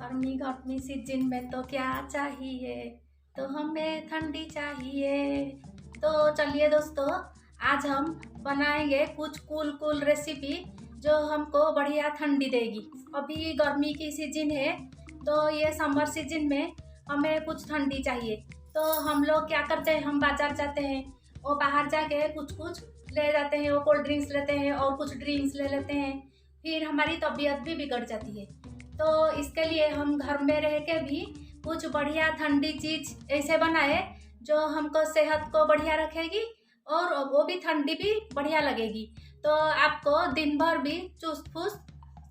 गर्मी गर्मी सीजन में तो क्या चाहिए, तो हमें ठंडी चाहिए। तो चलिए दोस्तों, आज हम बनाएंगे कुछ कूल कूल रेसिपी जो हमको बढ़िया ठंडी देगी। अभी गर्मी की सीजन है, तो ये समर सीजन में हमें कुछ ठंडी चाहिए। तो हम लोग क्या करते हैं, हम बाजार जाते हैं और बाहर जाके कुछ कुछ ले जाते हैं। वो कोल्ड ड्रिंक्स लेते हैं और कुछ ड्रिंक्स ले लेते हैं, फिर हमारी तबीयत भी बिगड़ जाती है। तो इसके लिए हम घर में रह के भी कुछ बढ़िया ठंडी चीज ऐसे बनाए जो हमको सेहत को बढ़िया रखेगी और वो भी ठंडी भी बढ़िया लगेगी। तो आपको दिन भर भी चुस्त फुस्त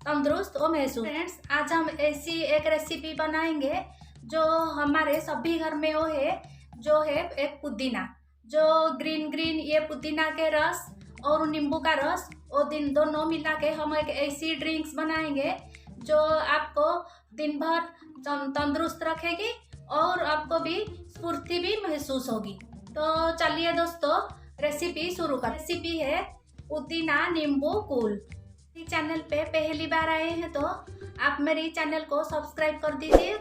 तंदुरुस्त और महसूस। फ्रेंड्स, आज हम ऐसी एक रेसिपी बनाएंगे जो हमारे सभी घर में वो है, जो है एक पुदीना। जो ग्रीन ग्रीन ये पुदीना के रस और नींबू का रस और दिन दोनों मिला के हम एक ऐसी ड्रिंक्स बनाएंगे जो आपको दिन भर तंदुरुस्त रखेगी और आपको भी स्फूर्ति भी महसूस होगी। तो चलिए दोस्तों, रेसिपी शुरू कर। रेसिपी है पुदीना नींबू कूल। चैनल पे पहली बार आए हैं तो आप मेरी चैनल को सब्सक्राइब कर दीजिए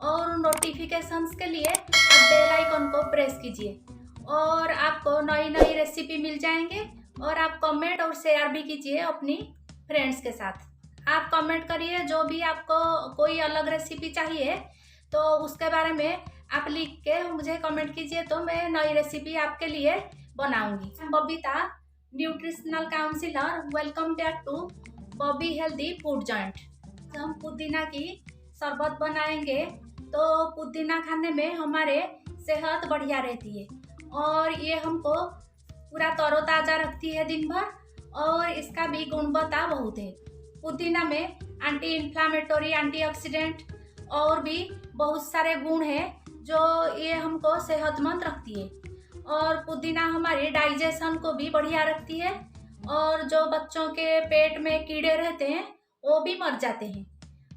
और नोटिफिकेशंस के लिए आप बेल आइकन को प्रेस कीजिए और आपको नई नई रेसिपी मिल जाएंगे। और आप कमेंट और शेयर भी कीजिए अपनी फ्रेंड्स के साथ। आप कमेंट करिए, जो भी आपको कोई अलग रेसिपी चाहिए तो उसके बारे में आप लिख के मुझे कमेंट कीजिए, तो मैं नई रेसिपी आपके लिए बनाऊंगी। Babita, nutritional counsellor. Welcome back to Bobby healthy food joint. हम पुदीना की शरबत बनाएंगे। तो पुदीना खाने में हमारे सेहत बढ़िया रहती है और ये हमको पूरा तरोताज़ा रखती है दिन भर, और इसका भी गुणवत्ता बहुत है। पुदीना में एंटी इन्फ्लामेटरी, एंटीऑक्सीडेंट और भी बहुत सारे गुण हैं जो ये हमको सेहतमंद रखती है। और पुदीना हमारी डाइजेशन को भी बढ़िया रखती है और जो बच्चों के पेट में कीड़े रहते हैं वो भी मर जाते हैं।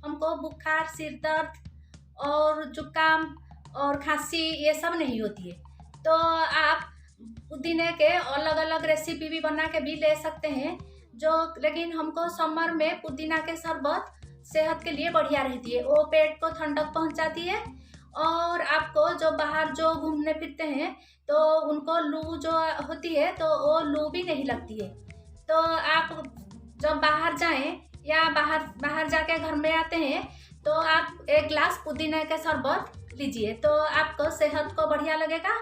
हमको बुखार, सिर दर्द और जुकाम और खांसी ये सब नहीं होती है। तो आप पुदीने के अलग अलग रेसिपी भी बना के भी ले सकते हैं जो, लेकिन हमको समर में पुदीना के शरबत सेहत के लिए बढ़िया रहती है। वो पेट को ठंडक पहुंचाती है और आपको जो बाहर जो घूमने फिरते हैं तो उनको लू जो होती है तो वो लू भी नहीं लगती है। तो आप जब बाहर जाएं या बाहर जाके घर में आते हैं तो आप एक गिलास पुदीना के शरबत लीजिए, तो आपको सेहत को बढ़िया लगेगा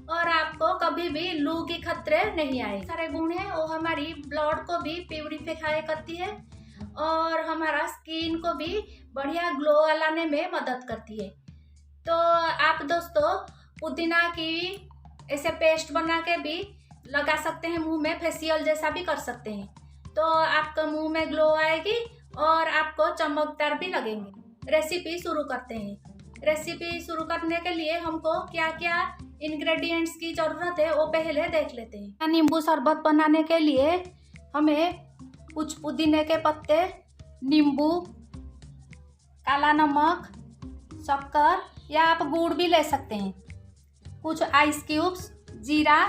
और आपको कभी भी लू की खतरे नहीं आए। सारे गुण हैं, वो हमारी ब्लड को भी प्यूरिफाई करती है और हमारा स्किन को भी बढ़िया ग्लो लाने में मदद करती है। तो आप दोस्तों पुदीना की ऐसे पेस्ट बना के भी लगा सकते हैं मुंह में, फेशियल जैसा भी कर सकते हैं। तो आपका मुंह में ग्लो आएगी और आपको चमकदार भी लगेंगे। रेसिपी शुरू करते हैं। रेसिपी शुरू करने के लिए हमको क्या क्या इंग्रेडिएंट्स की ज़रूरत है वो पहले देख लेते हैं। नींबू शरबत बनाने के लिए हमें कुछ पुदीने के पत्ते, नींबू, काला नमक, शक्कर या आप गुड़ भी ले सकते हैं, कुछ आइस क्यूब्स, जीरा,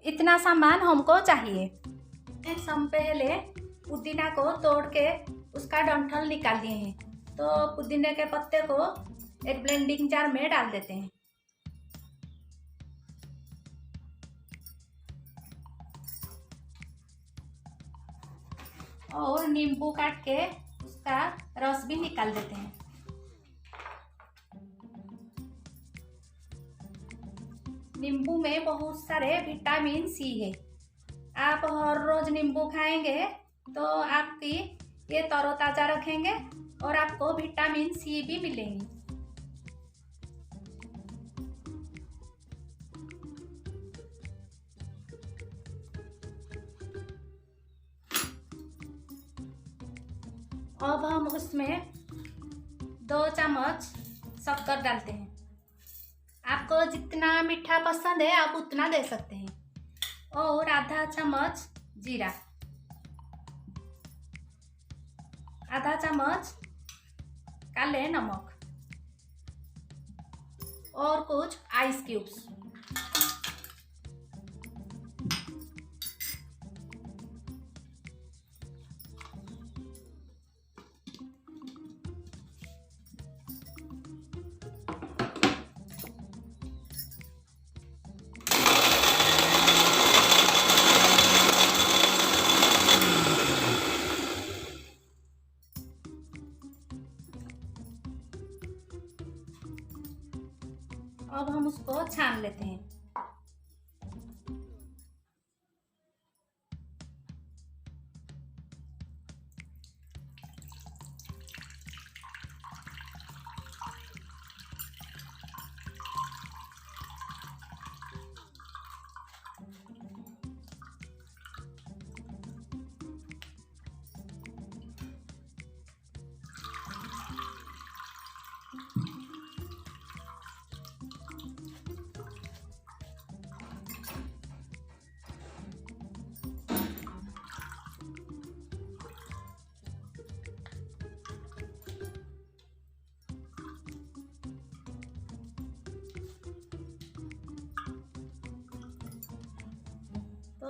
इतना सामान हमको चाहिए। हम पहले पुदीना को तोड़ के उसका डंठल निकाल दिए हैं। तो पुदीने के पत्ते को एक ब्लेंडिंग जार में डाल देते हैं और नींबू काट के उसका रस भी निकाल देते हैं। नींबू में बहुत सारे विटामिन सी है। आप हर रोज नींबू खाएंगे तो आपकी ये तरोताज़ा रखेंगे और आपको विटामिन सी भी मिलेंगी। अब हम उसमें 2 चम्मच शक्कर डालते हैं। आपको जितना मीठा पसंद है आप उतना दे सकते हैं। और आधा चम्मच जीरा, आधा चम्मच काले नमक और कुछ आइस क्यूब्स।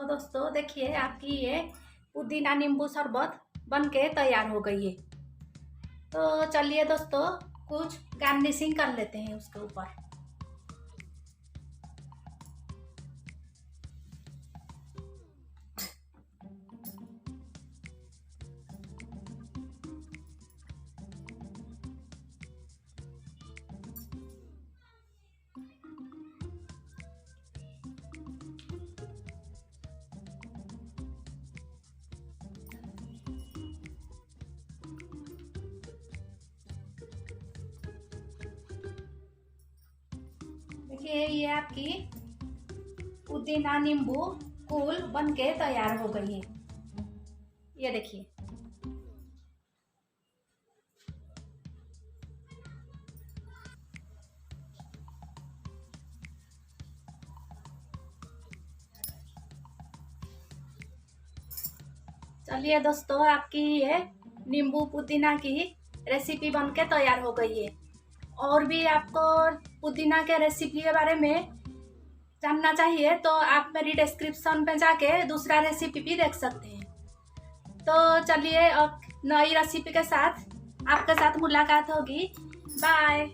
तो दोस्तों देखिए, आपकी ये पुदीना नींबू शरबत बन के तैयार हो गई है। तो चलिए दोस्तों, कुछ गार्निशिंग कर लेते हैं उसके ऊपर। देखिए, ये आपकी पुदीना नींबू कूल बन के तैयार हो गई है। ये देखिए। चलिए दोस्तों, आपकी ये नींबू पुदीना की रेसिपी बन के तैयार हो गई है। और भी आपको पुदीना के रेसिपी के बारे में जानना चाहिए तो आप मेरी डिस्क्रिप्शन में जाके दूसरा रेसिपी भी देख सकते हैं। तो चलिए, अब नई रेसिपी के साथ आपके साथ मुलाकात होगी। बाय।